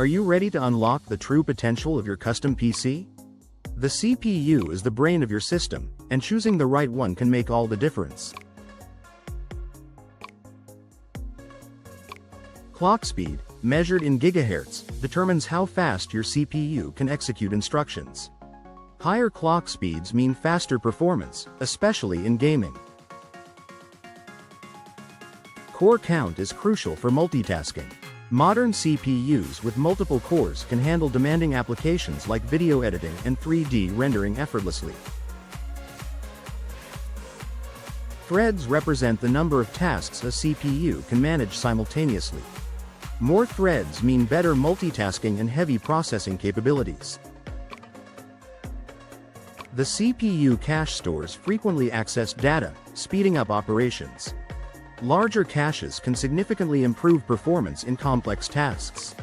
Are you ready to unlock the true potential of your custom PC? The CPU is the brain of your system, and choosing the right one can make all the difference. Clock speed, measured in gigahertz, determines how fast your CPU can execute instructions. Higher clock speeds mean faster performance, especially in gaming. Core count is crucial for multitasking. Modern CPUs with multiple cores can handle demanding applications like video editing and 3D rendering effortlessly. Threads represent the number of tasks a CPU can manage simultaneously. More threads mean better multitasking and heavy processing capabilities. The CPU cache stores frequently access data, speeding up operations. Larger caches can significantly improve performance in complex tasks.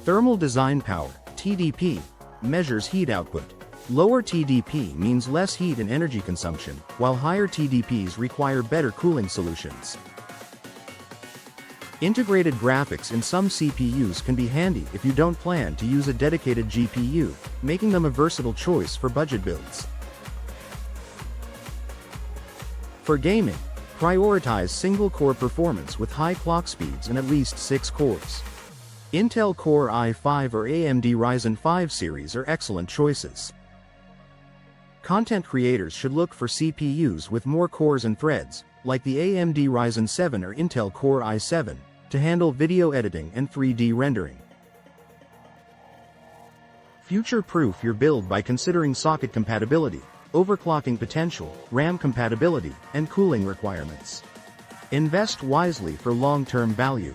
Thermal design power, TDP, measures heat output. Lower TDP means less heat and energy consumption, while higher TDPs require better cooling solutions. Integrated graphics in some CPUs can be handy if you don't plan to use a dedicated GPU, making them a versatile choice for budget builds. For gaming, prioritize single-core performance with high clock speeds and at least 6 cores. Intel Core i5 or AMD Ryzen 5 series are excellent choices. Content creators should look for CPUs with more cores and threads, like the AMD Ryzen 7 or Intel Core i7, to handle video editing and 3D rendering. Future-proof your build by considering socket compatibility, overclocking potential, RAM compatibility, and cooling requirements. Invest wisely for long-term value.